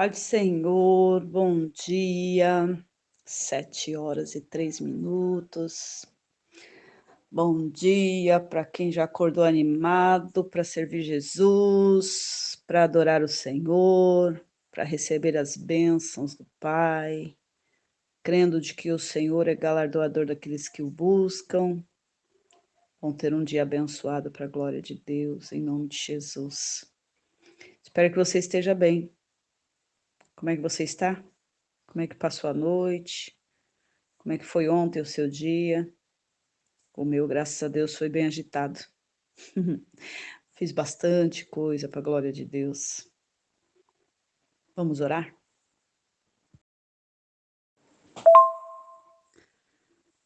Pai do Senhor, bom dia, 7h03. Bom dia para quem já acordou animado para servir Jesus, para adorar o Senhor, para receber as bênçãos do Pai, crendo de que o Senhor é galardoador daqueles que o buscam. Vão ter um dia abençoado para a glória de Deus, em nome de Jesus. Espero que você esteja bem. Como é que você está? Como é que passou a noite? Como é que foi ontem o seu dia? O meu, graças a Deus, foi bem agitado. Fiz bastante coisa para a glória de Deus. Vamos orar?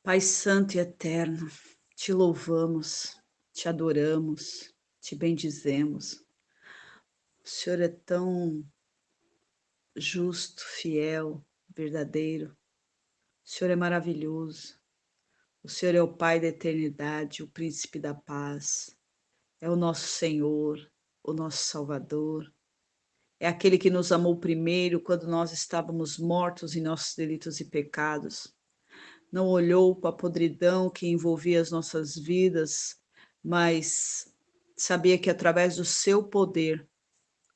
Pai Santo e Eterno, te louvamos, te adoramos, te bendizemos. O Senhor é tão justo, fiel, verdadeiro. O Senhor é maravilhoso. O Senhor é o Pai da eternidade, o Príncipe da paz. É o nosso Senhor, o nosso Salvador. É aquele que nos amou primeiro quando nós estávamos mortos em nossos delitos e pecados. Não olhou para a podridão que envolvia as nossas vidas, mas sabia que através do seu poder,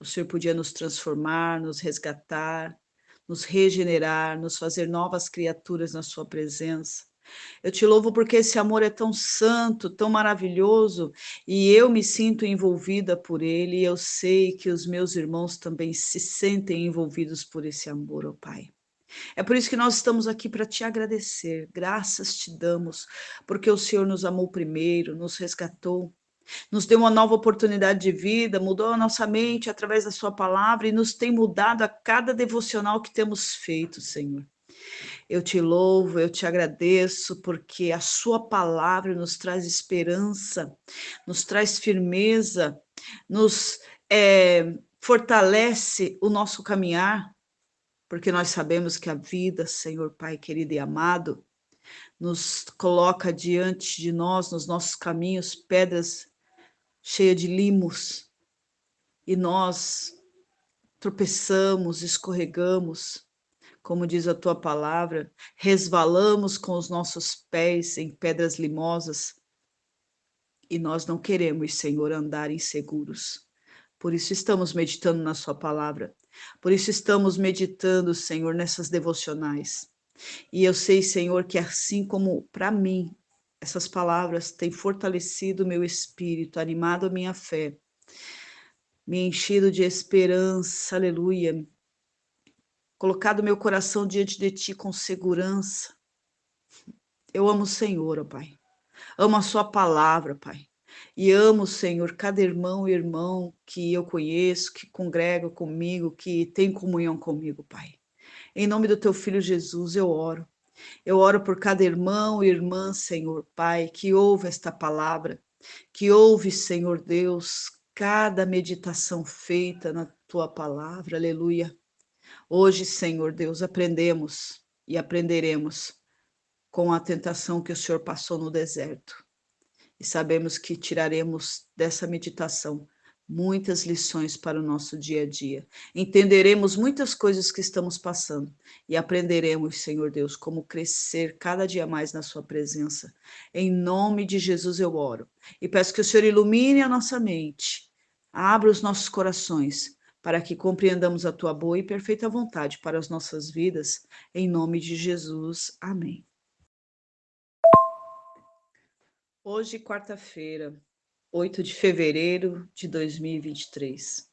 o Senhor podia nos transformar, nos resgatar, nos regenerar, nos fazer novas criaturas na sua presença. Eu te louvo porque esse amor é tão santo, tão maravilhoso, e eu me sinto envolvida por ele, e eu sei que os meus irmãos também se sentem envolvidos por esse amor, ó Pai. É por isso que nós estamos aqui para te agradecer. Graças te damos, porque o Senhor nos amou primeiro, nos resgatou, nos deu uma nova oportunidade de vida, mudou a nossa mente através da sua palavra e nos tem mudado a cada devocional que temos feito, Senhor. Eu te louvo, eu te agradeço, porque a sua palavra nos traz esperança, nos traz firmeza, nos fortalece o nosso caminhar, porque nós sabemos que a vida, Senhor Pai querido e amado, nos coloca diante de nós, nos nossos caminhos, pedras cheias de limos, e nós tropeçamos, escorregamos, como diz a tua palavra, resvalamos com os nossos pés em pedras limosas, e nós não queremos, Senhor, andar inseguros. Por isso estamos meditando na sua palavra, por isso estamos meditando, Senhor, nessas devocionais. E eu sei, Senhor, que assim como para mim, essas palavras têm fortalecido o meu espírito, animado a minha fé, me enchido de esperança, aleluia, colocado meu coração diante de ti com segurança. Eu amo o Senhor, ó Pai. Amo a sua palavra, Pai. E amo, Senhor, cada irmão e irmão que eu conheço, que congrega comigo, que tem comunhão comigo, Pai. Em nome do teu filho Jesus, eu oro. Eu oro por cada irmão e irmã, Senhor, Pai, que ouve esta palavra, que ouve, Senhor Deus, cada meditação feita na tua palavra, aleluia. Hoje, Senhor Deus, aprendemos e aprenderemos com a tentação que o Senhor passou no deserto. E sabemos que tiraremos dessa meditação muitas lições para o nosso dia a dia. Entenderemos muitas coisas que estamos passando e aprenderemos, Senhor Deus, como crescer cada dia mais na sua presença. Em nome de Jesus eu oro e peço que o Senhor ilumine a nossa mente, abra os nossos corações para que compreendamos a tua boa e perfeita vontade para as nossas vidas. Em nome de Jesus. Amém. Hoje, quarta-feira, 8 de fevereiro de 2023.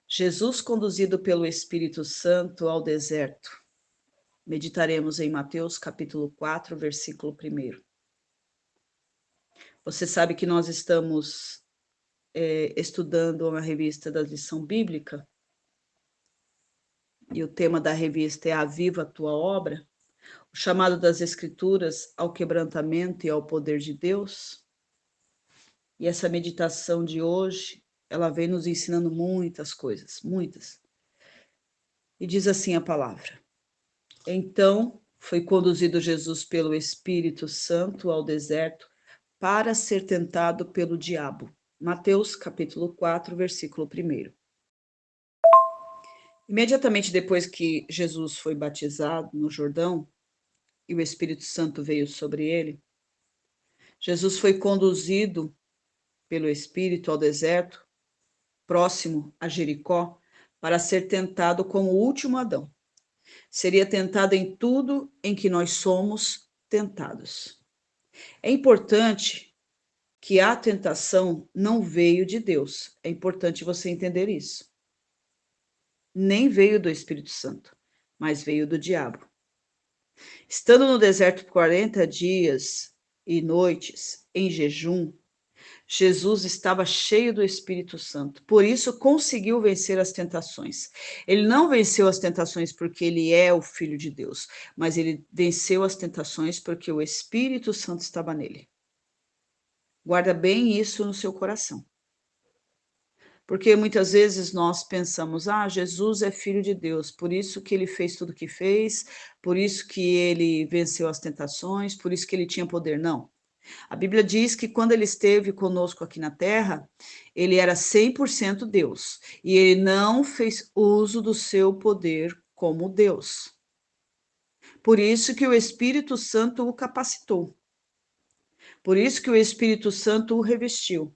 Jesus conduzido pelo Espírito Santo ao deserto. Meditaremos em Mateus capítulo 4, versículo 1. Você sabe que nós estamos estudando uma revista da lição bíblica, e o tema da revista é Aviva a Tua Obra, o chamado das Escrituras ao quebrantamento e ao poder de Deus. E essa meditação de hoje, ela vem nos ensinando muitas coisas, muitas. E diz assim a palavra: Então foi conduzido Jesus pelo Espírito Santo ao deserto para ser tentado pelo diabo. Mateus capítulo 4, versículo 1. Imediatamente depois que Jesus foi batizado no Jordão e o Espírito Santo veio sobre ele, Jesus foi conduzido pelo Espírito ao deserto, próximo a Jericó, para ser tentado como o último Adão. Seria tentado em tudo em que nós somos tentados. É importante que a tentação não veio de Deus. É importante você entender isso. Nem veio do Espírito Santo, mas veio do diabo. Estando no deserto por 40 dias e noites em jejum, Jesus estava cheio do Espírito Santo, por isso conseguiu vencer as tentações. Ele não venceu as tentações porque ele é o Filho de Deus, mas ele venceu as tentações porque o Espírito Santo estava nele. Guarda bem isso no seu coração. Porque muitas vezes nós pensamos, Jesus é Filho de Deus, por isso que ele fez tudo o que fez, por isso que ele venceu as tentações, por isso que ele tinha poder. Não. A Bíblia diz que quando ele esteve conosco aqui na terra, ele era 100% Deus, e ele não fez uso do seu poder como Deus. Por isso que o Espírito Santo o capacitou. Por isso que o Espírito Santo o revestiu.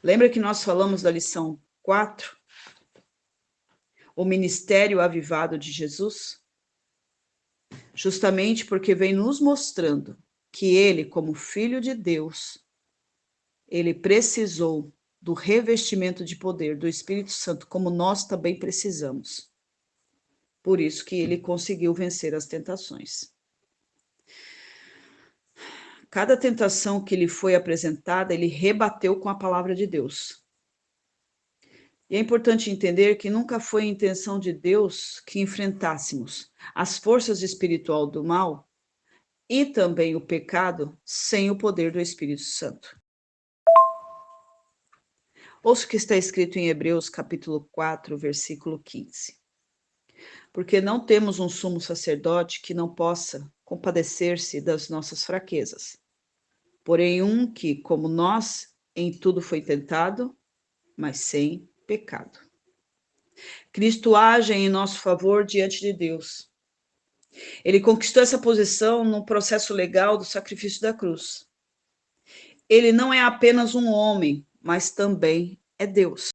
Lembra que nós falamos da lição 4? O ministério avivado de Jesus? Justamente porque vem nos mostrando que ele, como Filho de Deus, ele precisou do revestimento de poder do Espírito Santo, como nós também precisamos. Por isso que ele conseguiu vencer as tentações. Cada tentação que lhe foi apresentada, ele rebateu com a palavra de Deus. E é importante entender que nunca foi a intenção de Deus que enfrentássemos as forças espiritual do mal e também o pecado sem o poder do Espírito Santo. Ouça o que está escrito em Hebreus capítulo 4, versículo 15. Porque não temos um sumo sacerdote que não possa compadecer-se das nossas fraquezas, porém um que, como nós, em tudo foi tentado, mas sem pecado. Cristo age em nosso favor diante de Deus. Ele conquistou essa posição no processo legal do sacrifício da cruz. Ele não é apenas um homem, mas também é Deus.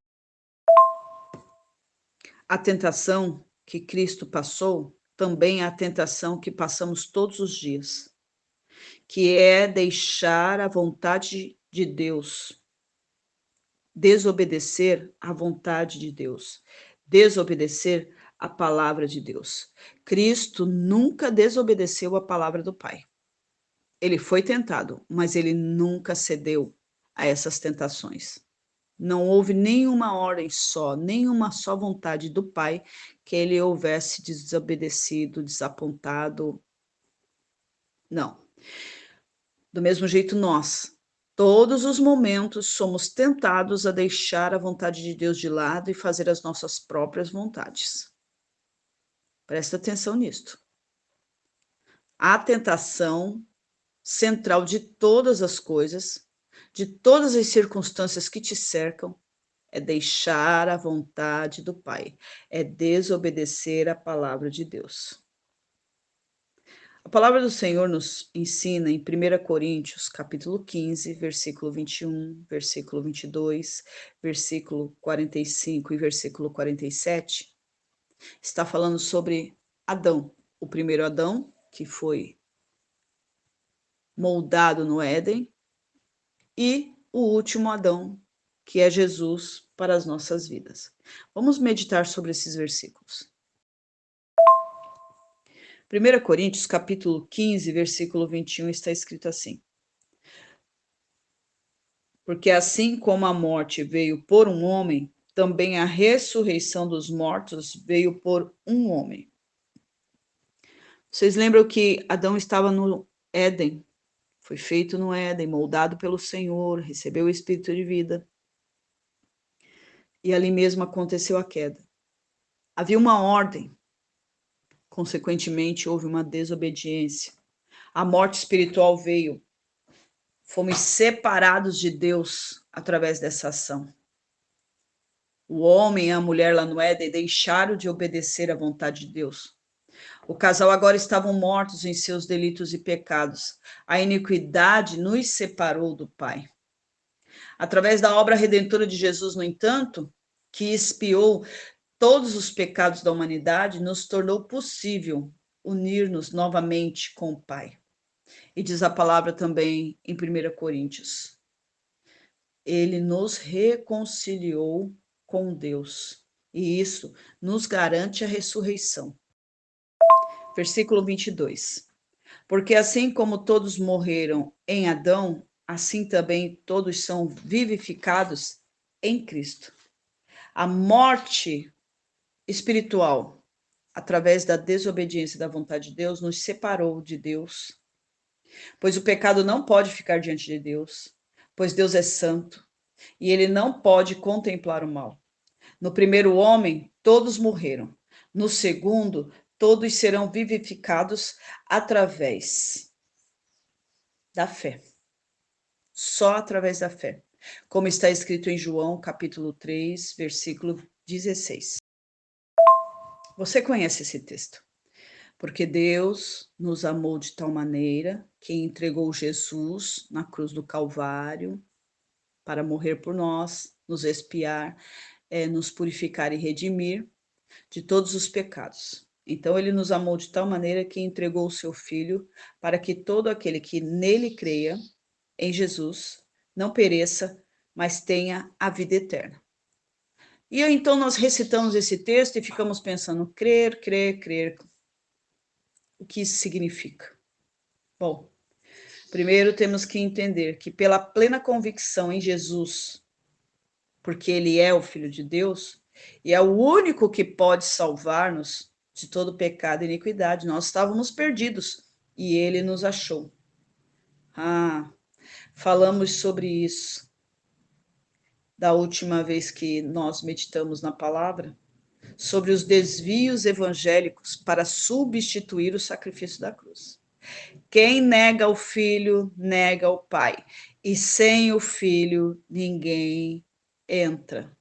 A tentação que Cristo passou também é a tentação que passamos todos os dias, que é deixar a vontade de Deus, desobedecer à vontade de Deus, desobedecer à palavra de Deus. Cristo nunca desobedeceu a palavra do Pai. Ele foi tentado, mas ele nunca cedeu a essas tentações. Não houve nenhuma ordem só, nenhuma só vontade do Pai que ele houvesse desobedecido, desapontado. Não. Do mesmo jeito, nós, todos os momentos, somos tentados a deixar a vontade de Deus de lado e fazer as nossas próprias vontades. Presta atenção nisto. A tentação central de todas as coisas, de todas as circunstâncias que te cercam, é deixar a vontade do Pai, é desobedecer a palavra de Deus. A palavra do Senhor nos ensina em 1 Coríntios, capítulo 15, versículo 21, versículo 22, versículo 45 e versículo 47, está falando sobre Adão, o primeiro Adão, que foi moldado no Éden, e o último Adão, que é Jesus para as nossas vidas. Vamos meditar sobre esses versículos. 1 Coríntios, capítulo 15, versículo 21, está escrito assim: porque assim como a morte veio por um homem, também a ressurreição dos mortos veio por um homem. Vocês lembram que Adão estava no Éden, foi feito no Éden, moldado pelo Senhor, recebeu o Espírito de vida. E ali mesmo aconteceu a queda. Havia uma ordem, consequentemente houve uma desobediência. A morte espiritual veio. Fomos separados de Deus através dessa ação. O homem e a mulher lá no Éden deixaram de obedecer à vontade de Deus. O casal agora estavam mortos em seus delitos e pecados. A iniquidade nos separou do Pai. Através da obra redentora de Jesus, no entanto, que expiou todos os pecados da humanidade, nos tornou possível unir-nos novamente com o Pai. E diz a palavra também em 1 Coríntios. Ele nos reconciliou com Deus, e isso nos garante a ressurreição. Versículo 22. Porque assim como todos morreram em Adão, assim também todos são vivificados em Cristo. A morte espiritual, através da desobediência da vontade de Deus, nos separou de Deus, pois o pecado não pode ficar diante de Deus, pois Deus é santo e ele não pode contemplar o mal. No primeiro homem, todos morreram. No segundo, todos serão vivificados através da fé. Só através da fé. Como está escrito em João, capítulo 3, versículo 16. Você conhece esse texto? Porque Deus nos amou de tal maneira que entregou Jesus na cruz do Calvário para morrer por nós, nos expiar, nos purificar e redimir de todos os pecados. Então ele nos amou de tal maneira que entregou o seu Filho para que todo aquele que nele creia, em Jesus, não pereça, mas tenha a vida eterna. E então nós recitamos esse texto e ficamos pensando, crer, crer, crer. O que isso significa? Bom, primeiro temos que entender que pela plena convicção em Jesus, porque ele é o Filho de Deus, e é o único que pode salvar-nos de todo pecado e iniquidade. Nós estávamos perdidos e ele nos achou. Falamos sobre isso da última vez que nós meditamos na palavra, sobre os desvios evangélicos para substituir o sacrifício da cruz. Quem nega o Filho, nega o Pai. E sem o Filho, ninguém entra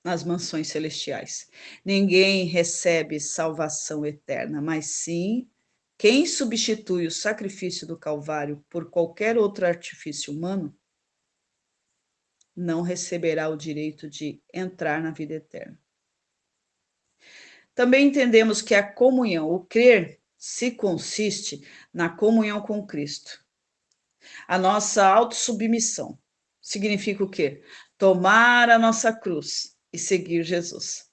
nas mansões celestiais. Ninguém recebe salvação eterna, mas sim quem substitui o sacrifício do Calvário por qualquer outro artifício humano não receberá o direito de entrar na vida eterna. Também entendemos que a comunhão, o crer, se consiste na comunhão com Cristo. A nossa autossubmissão significa o quê? Tomar a nossa cruz e seguir Jesus.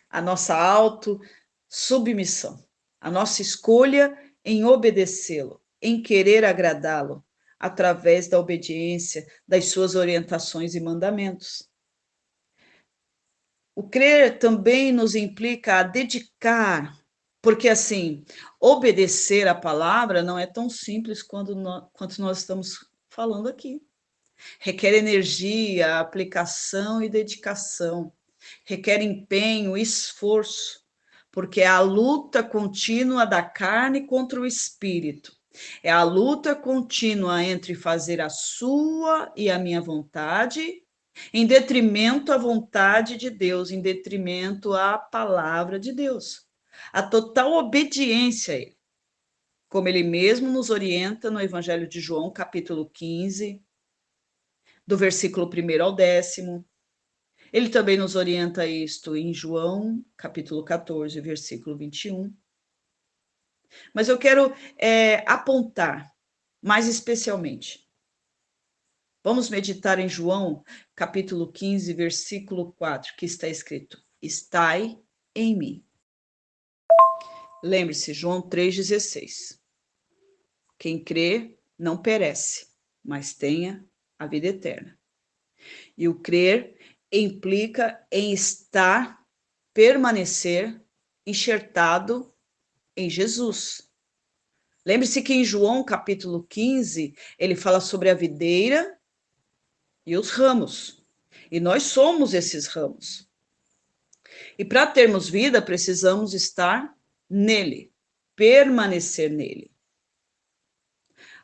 A nossa autossubmissão, a nossa escolha em obedecê-lo, em querer agradá-lo, através da obediência das suas orientações e mandamentos. O crer também nos implica a dedicar, porque assim, obedecer a palavra não é tão simples quanto nós estamos falando aqui. Requer energia, aplicação e dedicação. Requer empenho, esforço, porque é a luta contínua da carne contra o espírito. É a luta contínua entre fazer a sua e a minha vontade, em detrimento à vontade de Deus, em detrimento à palavra de Deus. A total obediência a ele, como ele mesmo nos orienta no Evangelho de João, capítulo 15, do versículo 1 ao 10º. Ele também nos orienta isto em João, capítulo 14, versículo 21. Mas eu quero apontar mais especialmente. Vamos meditar em João, capítulo 15, versículo 4, que está escrito: estai em mim. Lembre-se, João 3,16. Quem crê não perece, mas tenha a vida eterna. E o crer implica em estar, permanecer enxertado em Jesus. Lembre-se que em João capítulo 15, ele fala sobre a videira e os ramos. E nós somos esses ramos. E para termos vida, precisamos estar nele, permanecer nele.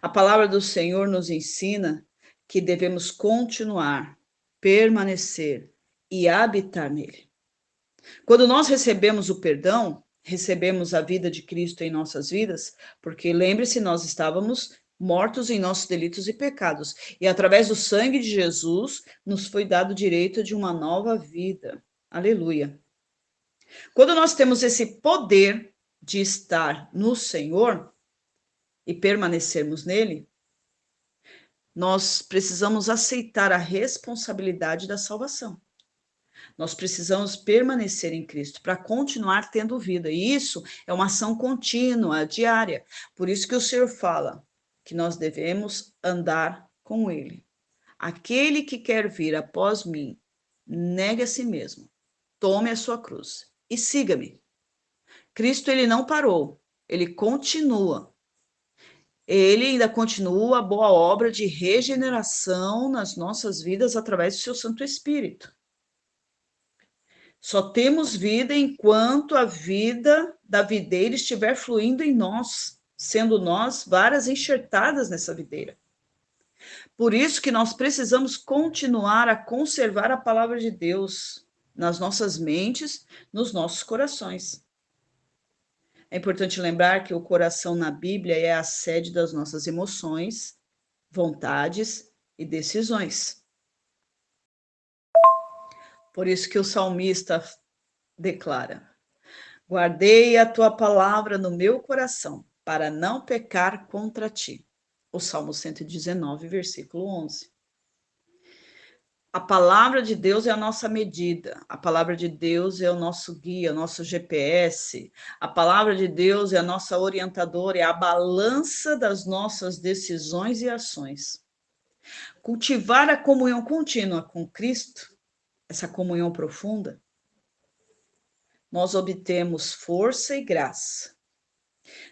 A palavra do Senhor nos ensina que devemos continuar, permanecer e habitar nele. Quando nós recebemos o perdão, recebemos a vida de Cristo em nossas vidas, porque lembre-se, nós estávamos mortos em nossos delitos e pecados, e através do sangue de Jesus nos foi dado o direito de uma nova vida. Aleluia. Quando nós temos esse poder de estar no Senhor e permanecermos nele, nós precisamos aceitar a responsabilidade da salvação. Nós precisamos permanecer em Cristo para continuar tendo vida. E isso é uma ação contínua, diária. Por isso que o Senhor fala que nós devemos andar com Ele. Aquele que quer vir após mim, negue a si mesmo, tome a sua cruz e siga-me. Cristo, ele não parou, ele continua. Ele ainda continua a boa obra de regeneração nas nossas vidas através do seu Santo Espírito. Só temos vida enquanto a vida da videira estiver fluindo em nós, sendo nós varas enxertadas nessa videira. Por isso que nós precisamos continuar a conservar a palavra de Deus nas nossas mentes, nos nossos corações. É importante lembrar que o coração na Bíblia é a sede das nossas emoções, vontades e decisões. Por isso que o salmista declara: guardei a tua palavra no meu coração, para não pecar contra ti. O Salmo 119, versículo 11. A palavra de Deus é a nossa medida, a palavra de Deus é o nosso guia, o nosso GPS, a palavra de Deus é a nossa orientadora, é a balança das nossas decisões e ações. Cultivar a comunhão contínua com Cristo, essa comunhão profunda, nós obtemos força e graça.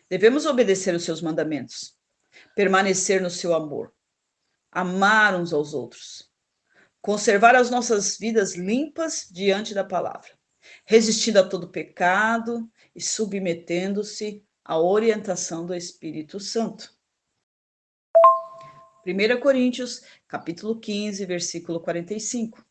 Devemos obedecer os seus mandamentos, permanecer no seu amor, amar uns aos outros, conservar as nossas vidas limpas diante da palavra, resistindo a todo pecado e submetendo-se à orientação do Espírito Santo. 1 Coríntios, capítulo 15, versículo 45.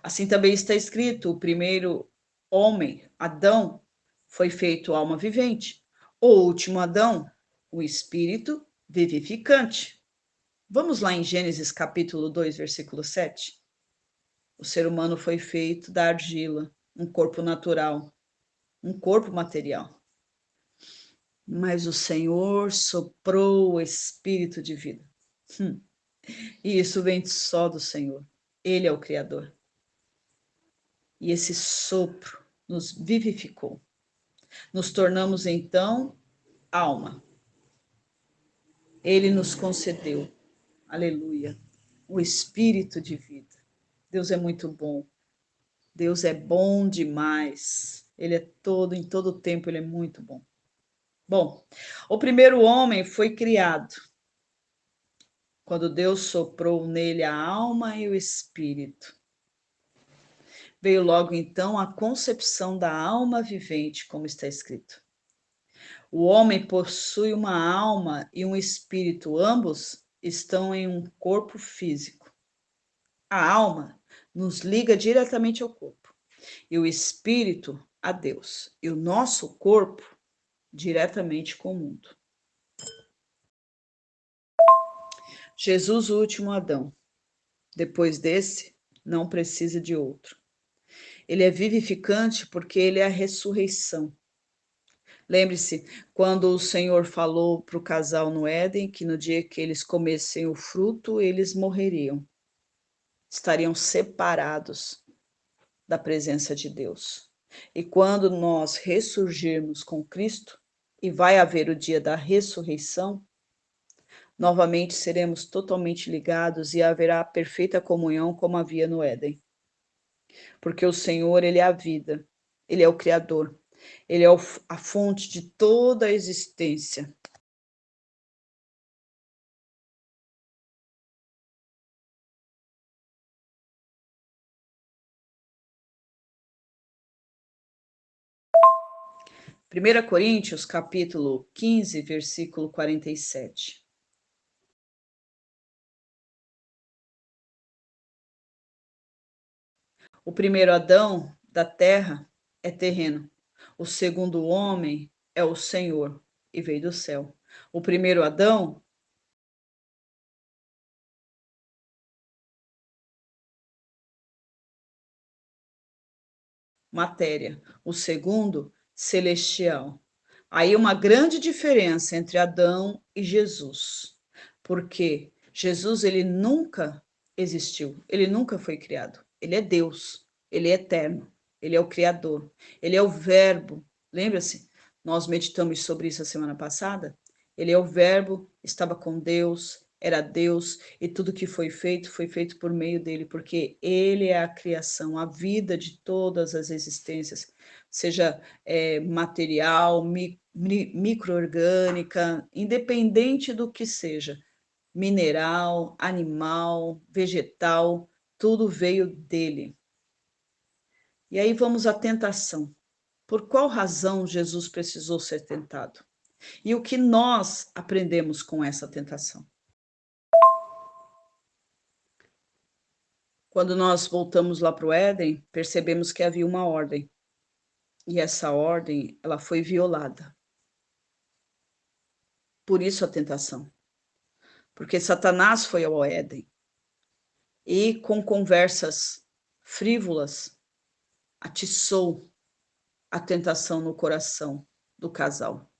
Assim também está escrito: o primeiro homem, Adão, foi feito alma vivente. O último Adão, o espírito vivificante. Vamos lá em Gênesis capítulo 2, versículo 7. O ser humano foi feito da argila, um corpo natural, um corpo material. Mas o Senhor soprou o espírito de vida. E isso vem só do Senhor. Ele é o Criador. E esse sopro nos vivificou. Nos tornamos, então, alma. Ele nos concedeu, aleluia, o espírito de vida. Deus é muito bom. Deus é bom demais. Ele é todo, em todo tempo, ele é muito bom. Bom, o primeiro homem foi criado quando Deus soprou nele a alma e o espírito. Veio logo então a concepção da alma vivente, como está escrito. O homem possui uma alma e um espírito, ambos estão em um corpo físico. A alma nos liga diretamente ao corpo, e o espírito a Deus, e o nosso corpo diretamente com o mundo. Jesus, o último Adão. Depois desse, não precisa de outro. Ele é vivificante porque ele é a ressurreição. Lembre-se, quando o Senhor falou para o casal no Éden que no dia que eles comessem o fruto, eles morreriam. Estariam separados da presença de Deus. E quando nós ressurgirmos com Cristo, e vai haver o dia da ressurreição, novamente seremos totalmente ligados e haverá perfeita comunhão como havia no Éden. Porque o Senhor, ele é a vida, ele é o Criador, ele é a fonte de toda a existência. Primeira Coríntios, capítulo 15, versículo 47. O primeiro Adão da terra é terreno. O segundo homem é o Senhor e veio do céu. O primeiro Adão matéria, o segundo, celestial. Aí uma grande diferença entre Adão e Jesus, porque Jesus ele nunca existiu, ele nunca foi criado, ele é Deus, ele é eterno, ele é o Criador, ele é o Verbo. Lembra-se? Nós meditamos sobre isso a semana passada. Ele é o Verbo, estava com Deus, era Deus, e tudo que foi feito por meio dele, porque ele é a criação, a vida de todas as existências, seja material, micro-orgânica, independente do que seja, mineral, animal, vegetal, tudo veio dele. E aí vamos à tentação. Por qual razão Jesus precisou ser tentado? E o que nós aprendemos com essa tentação? Quando nós voltamos lá para o Éden, percebemos que havia uma ordem. E essa ordem, ela foi violada. Por isso a tentação. Porque Satanás foi ao Éden e, com conversas frívolas, atiçou a tentação no coração do casal,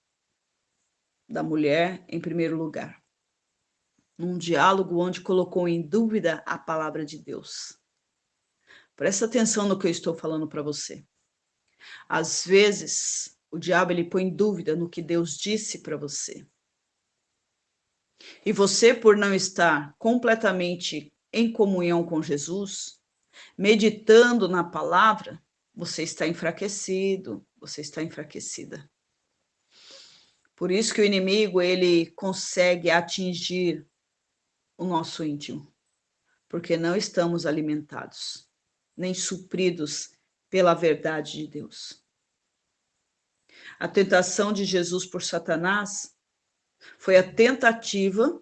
da mulher em primeiro lugar. Num diálogo onde colocou em dúvida a palavra de Deus. Presta atenção no que eu estou falando para você. Às vezes, o diabo ele põe dúvida no que Deus disse para você. E você, por não estar completamente em comunhão com Jesus, meditando na palavra, você está enfraquecido, você está enfraquecida. Por isso que o inimigo ele consegue atingir o nosso íntimo, porque não estamos alimentados, nem supridos pela verdade de Deus. A tentação de Jesus por Satanás foi a tentativa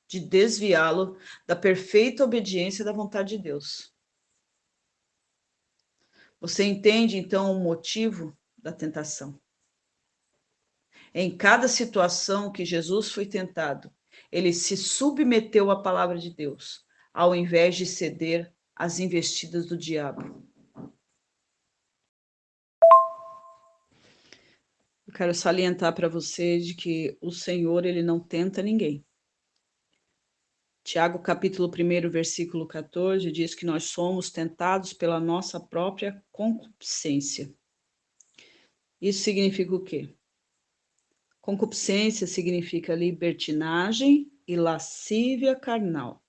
de desviá-lo da perfeita obediência da vontade de Deus. Você entende, então, o motivo da tentação? Em cada situação que Jesus foi tentado, ele se submeteu à palavra de Deus, ao invés de ceder às investidas do diabo. Eu quero salientar para você de que o Senhor, ele não tenta ninguém. Tiago, capítulo 1, versículo 14, diz que nós somos tentados pela nossa própria concupiscência. Isso significa o quê? Concupiscência significa libertinagem e lascívia carnal.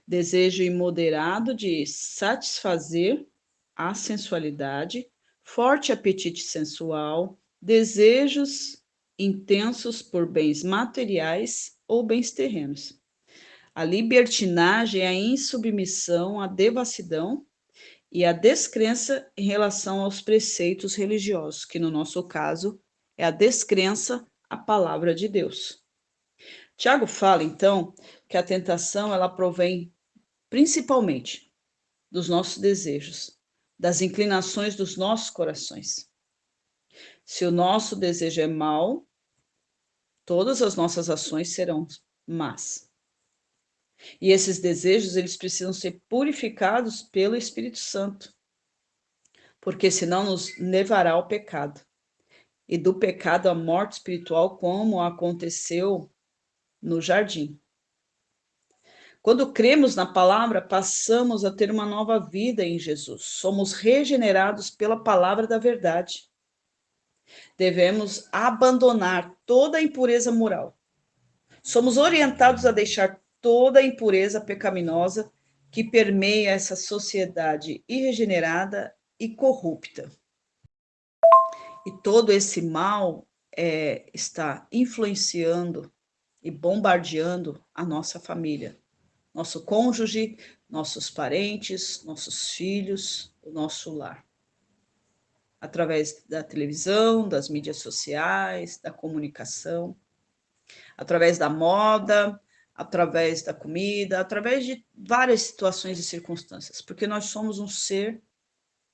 Desejo imoderado de satisfazer a sensualidade, forte apetite sensual, desejos intensos por bens materiais ou bens terrenos. A libertinagem é a insubmissão, a devassidão e a descrença em relação aos preceitos religiosos, que no nosso caso é a descrença à palavra de Deus. Tiago fala, então, que a tentação ela provém principalmente dos nossos desejos, das inclinações dos nossos corações. Se o nosso desejo é mau, todas as nossas ações serão más. E esses desejos, eles precisam ser purificados pelo Espírito Santo, porque senão nos levará ao pecado. E do pecado à morte espiritual, como aconteceu no jardim. Quando cremos na palavra, passamos a ter uma nova vida em Jesus. Somos regenerados pela palavra da verdade. Devemos abandonar toda a impureza moral. Somos orientados a deixar toda a impureza pecaminosa que permeia essa sociedade irregenerada e corrupta. E todo esse mal está influenciando e bombardeando a nossa família, nosso cônjuge, nossos parentes, nossos filhos, o nosso lar. Através da televisão, das mídias sociais, da comunicação, através da moda, através da comida, através de várias situações e circunstâncias, porque nós somos um ser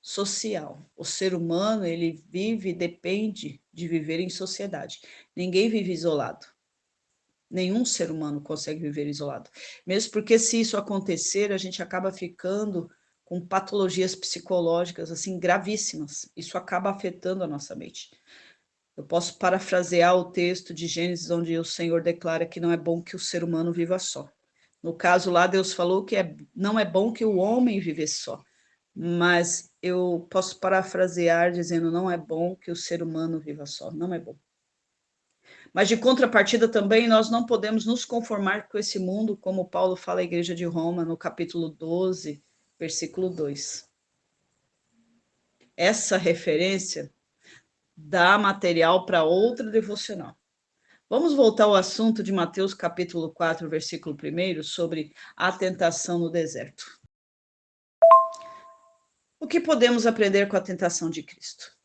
social. O ser humano, ele vive, depende de viver em sociedade. Ninguém vive isolado. Nenhum ser humano consegue viver isolado. Mesmo porque se isso acontecer, a gente acaba ficando com patologias psicológicas assim gravíssimas. Isso acaba afetando a nossa mente. Eu posso parafrasear o texto de Gênesis, onde o Senhor declara que não é bom que o ser humano viva só. No caso lá, Deus falou que não é bom que o homem viva só. Mas eu posso parafrasear dizendo não é bom que o ser humano viva só. Não é bom. Mas de contrapartida também, nós não podemos nos conformar com esse mundo, como Paulo fala à igreja de Roma, no capítulo 12, versículo 2. Essa referência dá material para outra devocional. Vamos voltar ao assunto de Mateus capítulo 4, versículo 1, sobre a tentação no deserto. O que podemos aprender com a tentação de Cristo?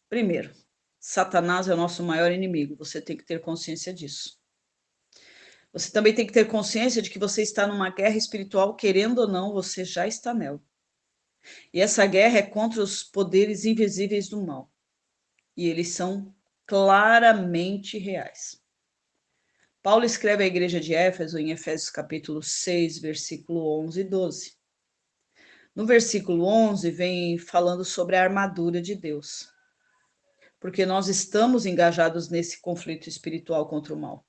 Primeiro, Satanás é o nosso maior inimigo, você tem que ter consciência disso. Você também tem que ter consciência de que você está numa guerra espiritual, querendo ou não, você já está nela. E essa guerra é contra os poderes invisíveis do mal. E eles são claramente reais. Paulo escreve à igreja de Éfeso, em Efésios capítulo 6, versículo 11 e 12. No versículo 11, vem falando sobre a armadura de Deus. Porque nós estamos engajados nesse conflito espiritual contra o mal.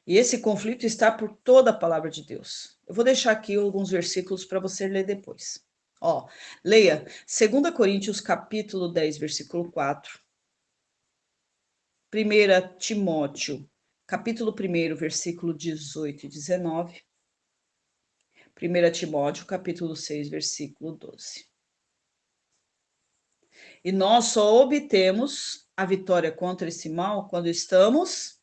E esse conflito está por toda a palavra de Deus. Eu vou deixar aqui alguns versículos para você ler depois. Ó, leia 2 Coríntios capítulo 10, versículo 4. 1 Timóteo, capítulo 1, versículo 18 e 19. 1 Timóteo, capítulo 6, versículo 12. E nós só obtemos a vitória contra esse mal quando estamos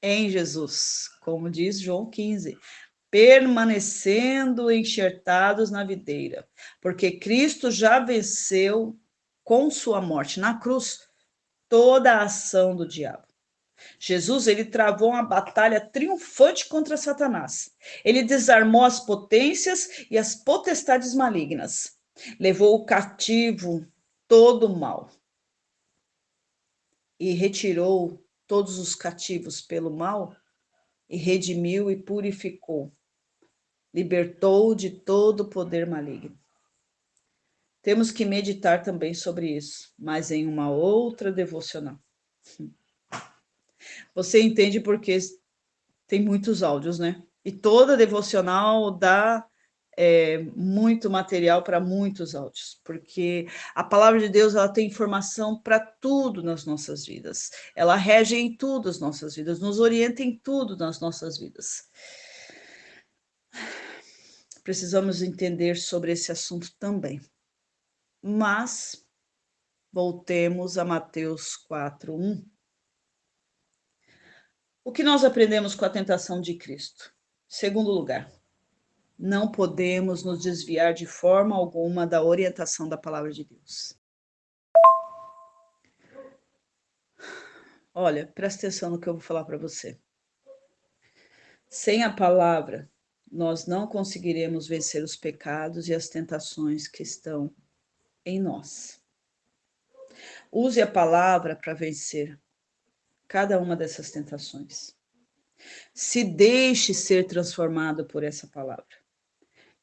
em Jesus, como diz João 15, permanecendo enxertados na videira, porque Cristo já venceu com sua morte na cruz toda a ação do diabo. Jesus, ele travou uma batalha triunfante contra Satanás. Ele desarmou as potências e as potestades malignas. Levou o cativo todo o mal e retirou todos os cativos pelo mal e redimiu e purificou. Libertou de todo o poder maligno. Temos que meditar também sobre isso, mas em uma outra devocional. Você entende porque tem muitos áudios, né? E toda devocional dá muito material para muitos áudios, porque a palavra de Deus ela tem informação para tudo nas nossas vidas. Ela rege em tudo as nossas vidas, nos orienta em tudo nas nossas vidas. Precisamos entender sobre esse assunto também. Mas voltemos a Mateus 4:1. O que nós aprendemos com a tentação de Cristo? Segundo lugar, não podemos nos desviar de forma alguma da orientação da palavra de Deus. Olha, presta atenção no que eu vou falar para você. Sem a palavra, nós não conseguiremos vencer os pecados e as tentações que estão em nós. Use a palavra para vencer cada uma dessas tentações. Se deixe ser transformado por essa palavra.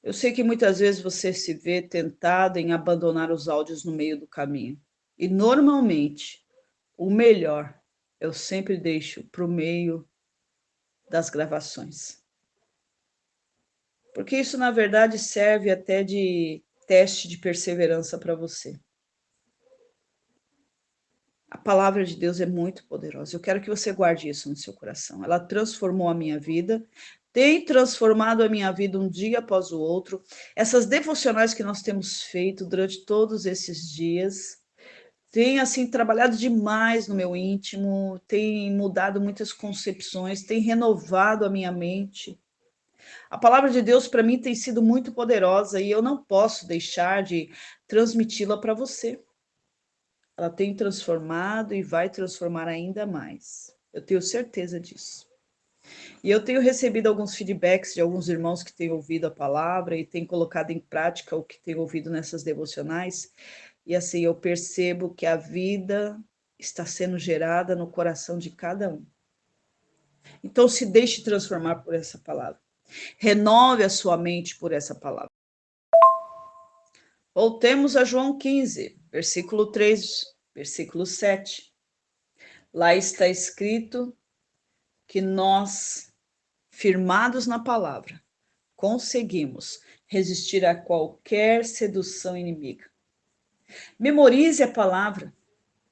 Eu sei que muitas vezes você se vê tentado em abandonar os áudios no meio do caminho. E normalmente, o melhor eu sempre deixo para o meio das gravações. Porque isso, na verdade, serve até de teste de perseverança para você. A palavra de Deus é muito poderosa. Eu quero que você guarde isso no seu coração. Ela transformou a minha vida, tem transformado a minha vida um dia após o outro. Essas devocionais que nós temos feito durante todos esses dias têm assim trabalhado demais no meu íntimo, tem mudado muitas concepções, tem renovado a minha mente. A palavra de Deus para mim tem sido muito poderosa e eu não posso deixar de transmiti-la para você. Ela tem transformado e vai transformar ainda mais. Eu tenho certeza disso. E eu tenho recebido alguns feedbacks de alguns irmãos que têm ouvido a palavra e têm colocado em prática o que têm ouvido nessas devocionais. E assim, eu percebo que a vida está sendo gerada no coração de cada um. Então, se deixe transformar por essa palavra. Renove a sua mente por essa palavra. Voltemos a João 15, versículo 3, versículo 7. Lá está escrito que nós, firmados na palavra, conseguimos resistir a qualquer sedução inimiga. Memorize a palavra.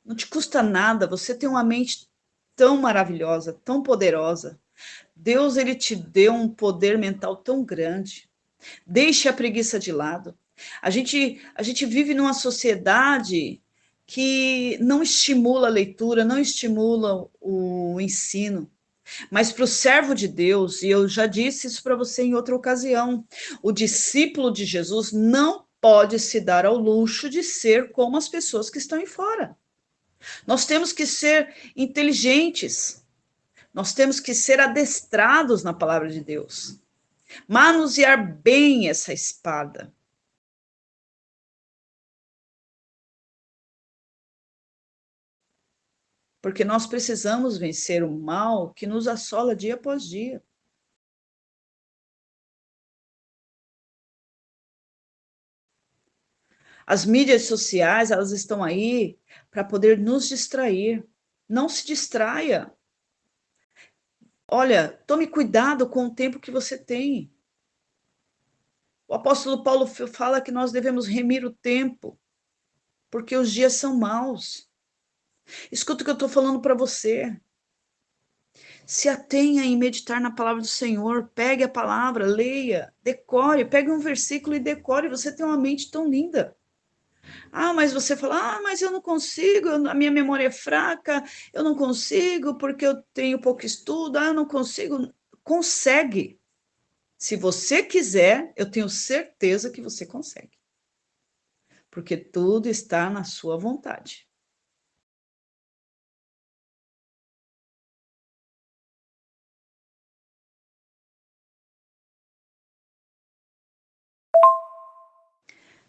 Não te custa nada, você tem uma mente tão maravilhosa, tão poderosa. Deus, ele te deu um poder mental tão grande. Deixe a preguiça de lado. A gente vive numa sociedade que não estimula a leitura, não estimula o ensino. Mas para o servo de Deus, e eu já disse isso para você em outra ocasião, o discípulo de Jesus não pode se dar ao luxo de ser como as pessoas que estão aí fora. Nós temos que ser inteligentes, nós temos que ser adestrados na palavra de Deus, manusear bem essa espada. Porque nós precisamos vencer o mal que nos assola dia após dia. As mídias sociais, elas estão aí para poder nos distrair. Não se distraia. Olha, tome cuidado com o tempo que você tem. O apóstolo Paulo fala que nós devemos remir o tempo, porque os dias são maus. Escuta o que eu estou falando para você. Se atenha em meditar na palavra do Senhor, pegue a palavra, leia, decore, pegue um versículo e decore. Você tem uma mente tão linda. Ah, mas você fala, mas eu não consigo, a minha memória é fraca, eu não consigo porque eu tenho pouco estudo, eu não consigo. Consegue. Se você quiser, eu tenho certeza que você consegue. Porque tudo está na sua vontade.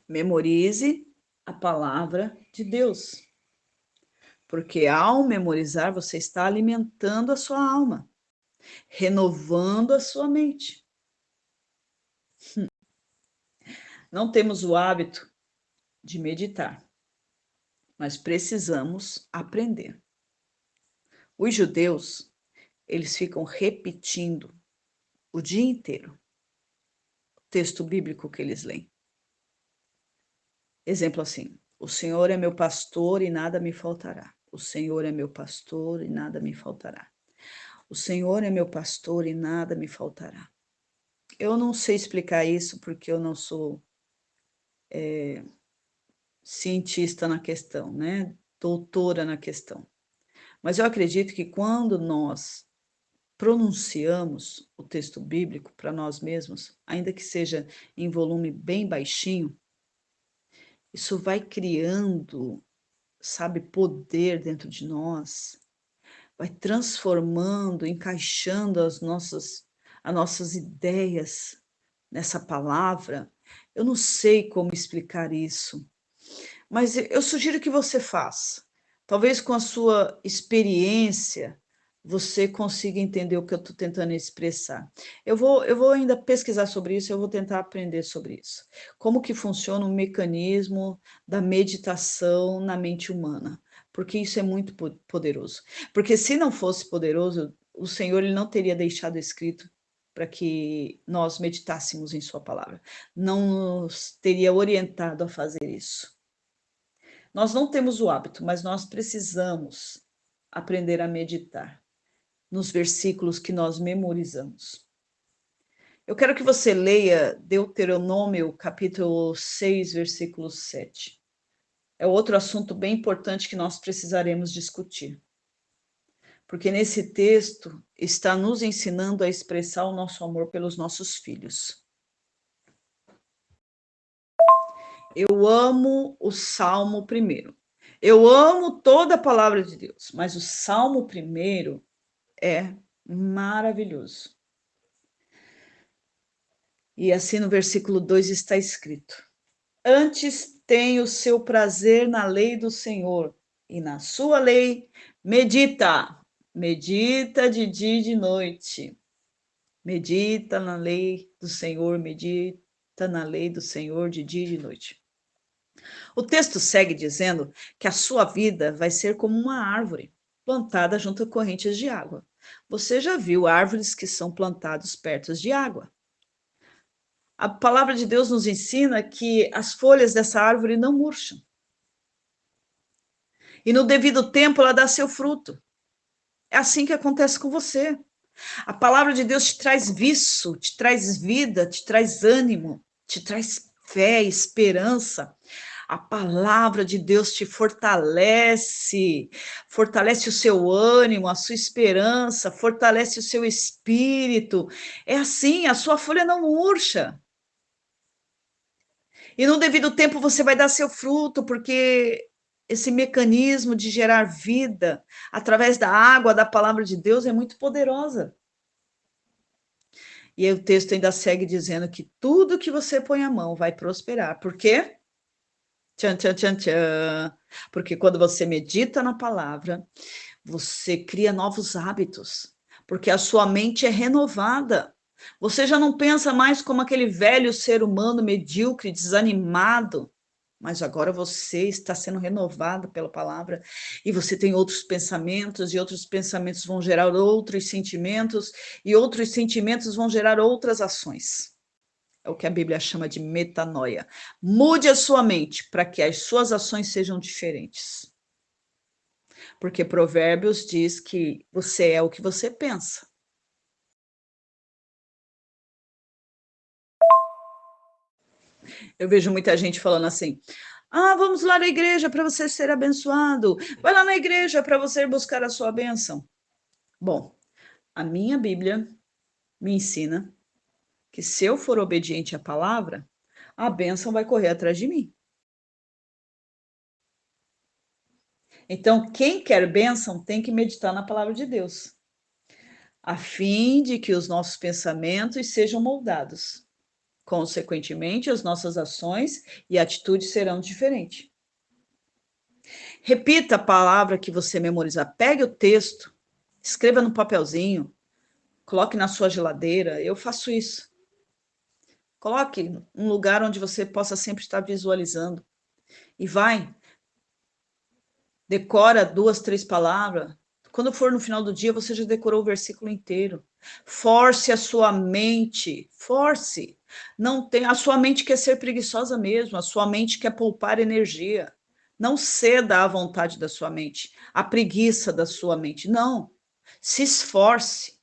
Memorize a palavra de Deus. Porque ao memorizar, você está alimentando a sua alma, renovando a sua mente. Não temos o hábito de meditar, mas precisamos aprender. Os judeus, eles ficam repetindo o dia inteiro o texto bíblico que eles leem. Exemplo assim: o Senhor é meu pastor e nada me faltará. O Senhor é meu pastor e nada me faltará. O Senhor é meu pastor e nada me faltará. Eu não sei explicar isso porque eu não sou cientista na questão, né? Doutora na questão. Mas eu acredito que quando nós pronunciamos o texto bíblico para nós mesmos, ainda que seja em volume bem baixinho, isso vai criando, sabe, poder dentro de nós, vai transformando, encaixando as nossas ideias nessa palavra. Eu não sei como explicar isso, mas eu sugiro que você faça. Talvez com a sua experiência você consiga entender o que eu estou tentando expressar. Eu vou ainda pesquisar sobre isso, eu vou tentar aprender sobre isso. Como que funciona o mecanismo da meditação na mente humana, porque isso é muito poderoso. Porque se não fosse poderoso, o Senhor ele não teria deixado escrito para que nós meditássemos em sua palavra. Não nos teria orientado a fazer isso. Nós não temos o hábito, mas nós precisamos aprender a meditar nos versículos que nós memorizamos. Eu quero que você leia Deuteronômio, capítulo 6, versículo 7. É outro assunto bem importante que nós precisaremos discutir. Porque nesse texto está nos ensinando a expressar o nosso amor pelos nossos filhos. Eu amo o Salmo primeiro. Eu amo toda a palavra de Deus, mas o Salmo primeiro é Maravilhoso. E assim no versículo 2 está escrito: Antes tem o seu prazer na lei do Senhor, e na sua lei medita. Medita de dia e de noite. Medita na lei do Senhor, medita na lei do Senhor de dia e de noite. O texto segue dizendo que a sua vida vai ser como uma árvore plantada junto a correntes de água. Você já viu árvores que são plantadas perto de água? A palavra de Deus nos ensina que as folhas dessa árvore não murcham. E no devido tempo ela dá seu fruto. É assim que acontece com você. A palavra de Deus te traz viço, te traz vida, te traz ânimo, te traz fé, esperança. A palavra de Deus te fortalece, fortalece o seu ânimo, a sua esperança, fortalece o seu espírito. É assim, a sua folha não murcha. E no devido tempo você vai dar seu fruto, porque esse mecanismo de gerar vida através da água, da palavra de Deus, é muito poderosa. E aí o texto ainda segue dizendo que tudo que você põe a mão vai prosperar. Por quê? Tchan, tchan, tchan, tchan. Porque quando você medita na palavra, você cria novos hábitos, porque a sua mente é renovada. Você já não pensa mais como aquele velho ser humano medíocre, desanimado, mas agora você está sendo renovado pela palavra e você tem outros pensamentos, e outros pensamentos vão gerar outros sentimentos, e outros sentimentos vão gerar outras ações. É o que a Bíblia chama de metanoia. Mude a sua mente para que as suas ações sejam diferentes. Porque Provérbios diz que você é o que você pensa. Eu vejo muita gente falando assim: ah, vamos lá na igreja para você ser abençoado. Vai lá na igreja para você buscar a sua bênção. Bom, a minha Bíblia me ensina que se eu for obediente à palavra, a bênção vai correr atrás de mim. Então, quem quer bênção tem que meditar na palavra de Deus, a fim de que os nossos pensamentos sejam moldados. Consequentemente, as nossas ações e atitudes serão diferentes. Repita a palavra que você memorizar. Pegue o texto, escreva no papelzinho, coloque na sua geladeira. Eu faço isso. Coloque um lugar onde você possa sempre estar visualizando. E vai, decora 2, 3 palavras. Quando for no final do dia, você já decorou o versículo inteiro. Force a sua mente, force. Não tem, a sua mente quer ser preguiçosa mesmo, a sua mente quer poupar energia. Não ceda à vontade da sua mente, à preguiça da sua mente. Não. Se esforce.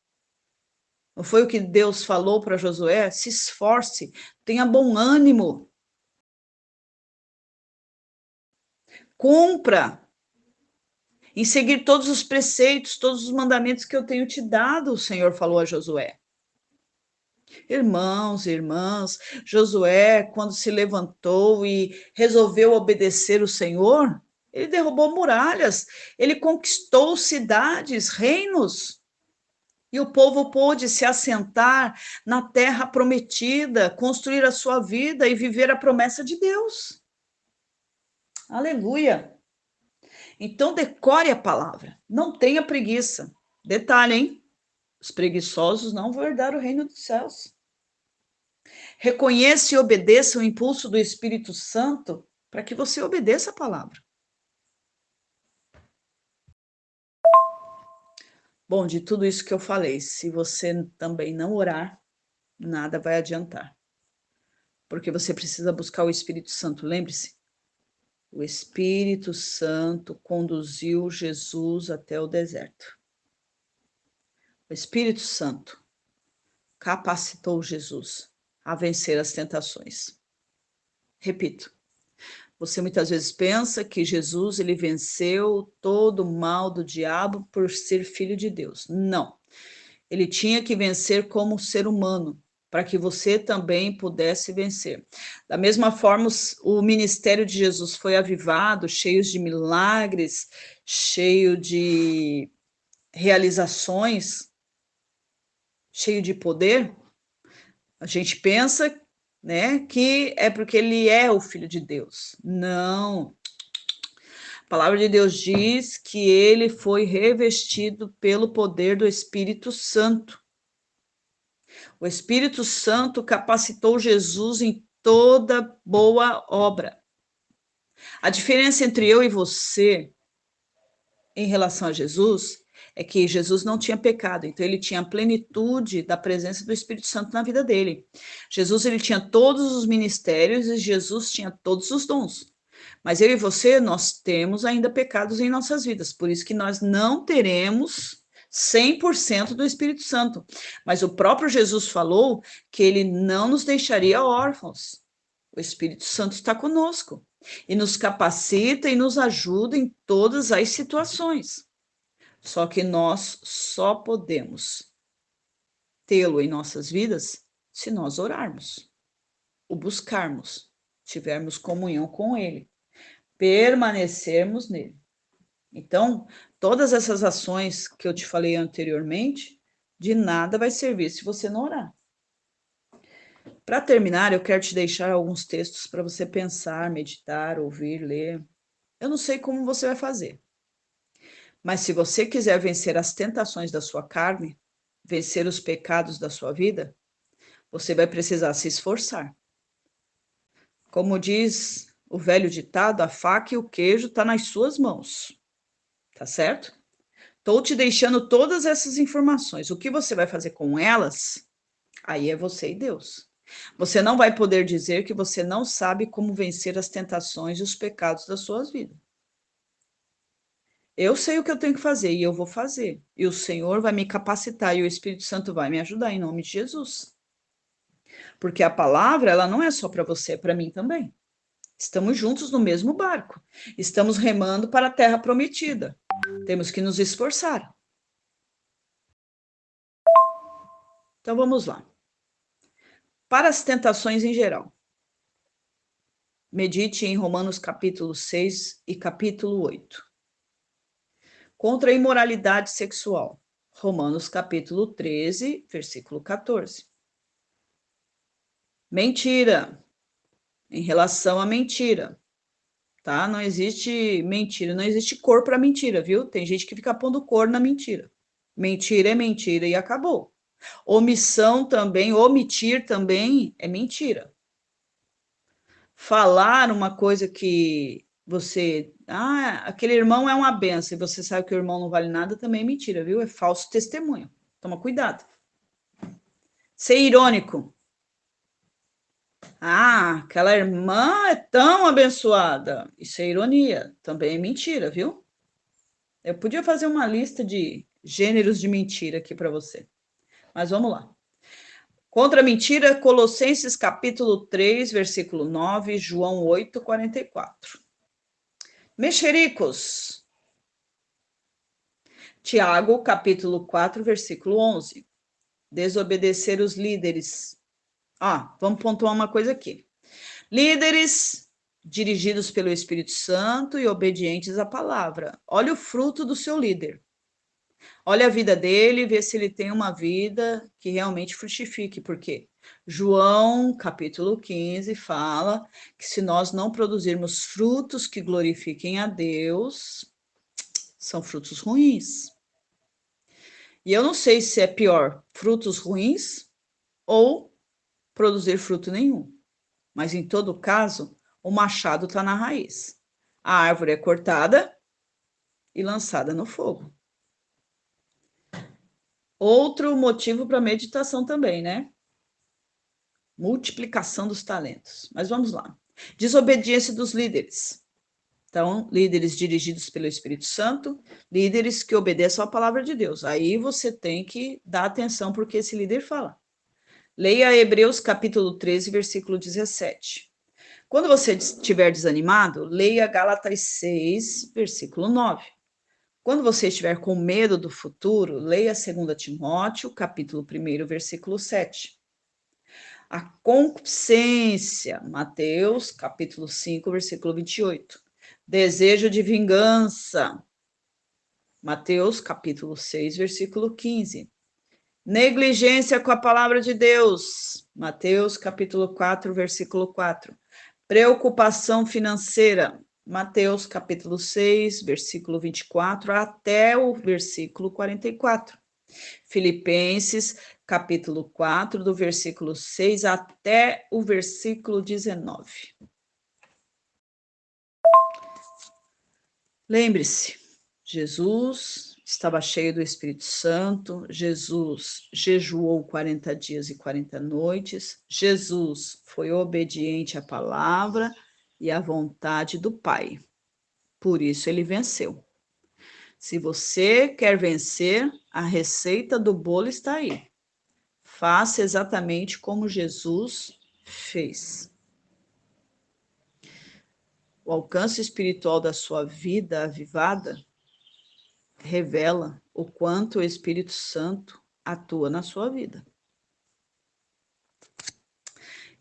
Não foi o que Deus falou para Josué? Se esforce, tenha bom ânimo. Cumpra em seguir todos os preceitos, todos os mandamentos que eu tenho te dado, o Senhor falou a Josué. Irmãos e irmãs, Josué, quando se levantou e resolveu obedecer o Senhor, ele derrubou muralhas, ele conquistou cidades, reinos, e o povo pôde se assentar na terra prometida, construir a sua vida e viver a promessa de Deus. Aleluia! Então, decore a palavra, não tenha preguiça. Detalhe, hein? Os preguiçosos não vão herdar o reino dos céus. Reconheça e obedeça o impulso do Espírito Santo para que você obedeça a palavra. Bom, de tudo isso que eu falei, se você também não orar, nada vai adiantar. Porque você precisa buscar o Espírito Santo. Lembre-se, o Espírito Santo conduziu Jesus até o deserto. O Espírito Santo capacitou Jesus a vencer as tentações. Repito, você muitas vezes pensa que Jesus ele venceu todo o mal do diabo por ser filho de Deus. Não. Ele tinha que vencer como ser humano, para que você também pudesse vencer. Da mesma forma, o ministério de Jesus foi avivado, cheio de milagres, cheio de realizações, cheio de poder, a gente pensa, né, que é porque ele é o Filho de Deus. Não. A palavra de Deus diz que ele foi revestido pelo poder do Espírito Santo. O Espírito Santo capacitou Jesus em toda boa obra. A diferença entre eu e você em relação a Jesus é que Jesus não tinha pecado, então ele tinha a plenitude da presença do Espírito Santo na vida dele. Jesus, ele tinha todos os ministérios e Jesus tinha todos os dons. Mas eu e você, nós temos ainda pecados em nossas vidas, por isso que nós não teremos 100% do Espírito Santo. Mas o próprio Jesus falou que ele não nos deixaria órfãos. O Espírito Santo está conosco e nos capacita e nos ajuda em todas as situações. Só que nós só podemos tê-lo em nossas vidas se nós orarmos, o buscarmos, tivermos comunhão com ele, permanecermos nele. Então, todas essas ações que eu te falei anteriormente, de nada vai servir se você não orar. Para terminar, eu quero te deixar alguns textos para você pensar, meditar, ouvir, ler. Eu não sei como você vai fazer, mas se você quiser vencer as tentações da sua carne, vencer os pecados da sua vida, você vai precisar se esforçar. Como diz o velho ditado, a faca e o queijo estão nas suas mãos. Tá certo? Estou te deixando todas essas informações. O que você vai fazer com elas, aí é você e Deus. Você não vai poder dizer que você não sabe como vencer as tentações e os pecados das suas vidas. Eu sei o que eu tenho que fazer e eu vou fazer. E o Senhor vai me capacitar e o Espírito Santo vai me ajudar em nome de Jesus. Porque a palavra, ela não é só para você, é para mim também. Estamos juntos no mesmo barco. Estamos remando para a terra prometida. Temos que nos esforçar. Então vamos lá. Para as tentações em geral. Medite em Romanos capítulo 6 e capítulo 8. Contra a imoralidade sexual. Romanos capítulo 13, versículo 14. Mentira. Em relação à mentira. Tá? Não existe mentira, não existe cor para mentira, viu? Tem gente que fica pondo cor na mentira. Mentira é mentira e acabou. Omissão também, omitir também é mentira. Falar uma coisa que você... aquele irmão é uma benção e você sabe que o irmão não vale nada, também é mentira, viu? É falso testemunho. Toma cuidado. Ser irônico. Aquela irmã é tão abençoada. Isso é ironia. Também é mentira, viu? Eu podia fazer uma lista de gêneros de mentira aqui para você. Mas vamos lá. Contra a mentira, Colossenses capítulo 3, versículo 9, João 8, 44. Mexericos. Tiago, capítulo 4, versículo 11. Desobedecer os líderes. Vamos pontuar uma coisa aqui. Líderes dirigidos pelo Espírito Santo e obedientes à palavra. Olha o fruto do seu líder. Olha a vida dele, vê se ele tem uma vida que realmente frutifique, porque João, capítulo 15, fala que se nós não produzirmos frutos que glorifiquem a Deus, são frutos ruins. E eu não sei se é pior, frutos ruins ou produzir fruto nenhum. Mas em todo caso, o machado está na raiz. A árvore é cortada e lançada no fogo. Outro motivo para meditação também, né? Multiplicação dos talentos. Mas vamos lá. Desobediência dos líderes. Então, líderes dirigidos pelo Espírito Santo, líderes que obedeçam à palavra de Deus. Aí você tem que dar atenção porque esse líder fala. Leia Hebreus capítulo 13, versículo 17. Quando você estiver desanimado, leia Gálatas 6, versículo 9. Quando você estiver com medo do futuro, leia 2 Timóteo, capítulo 1, versículo 7. A concupiscência, Mateus, capítulo 5, versículo 28. Desejo de vingança, Mateus, capítulo 6, versículo 15. Negligência com a palavra de Deus. Mateus capítulo 4, versículo 4. Preocupação financeira. Mateus capítulo 6, versículo 24 até o versículo 44. Filipenses capítulo 4, do versículo 6 até o versículo 19. Lembre-se, Jesus estava cheio do Espírito Santo, Jesus jejuou 40 dias e 40 noites, Jesus foi obediente à palavra e à vontade do Pai. Por isso ele venceu. Se você quer vencer, a receita do bolo está aí. Faça exatamente como Jesus fez. O alcance espiritual da sua vida avivada revela o quanto o Espírito Santo atua na sua vida.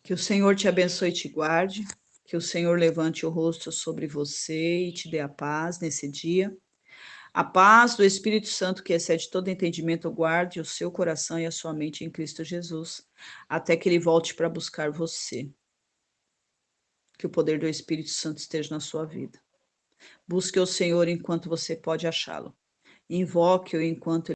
Que o Senhor te abençoe e te guarde, que o Senhor levante o rosto sobre você e te dê a paz nesse dia. A paz do Espírito Santo, que excede todo entendimento, guarde o seu coração e a sua mente em Cristo Jesus, até que ele volte para buscar você. Que o poder do Espírito Santo esteja na sua vida. Busque o Senhor enquanto você pode achá-lo. Invoque-o enquanto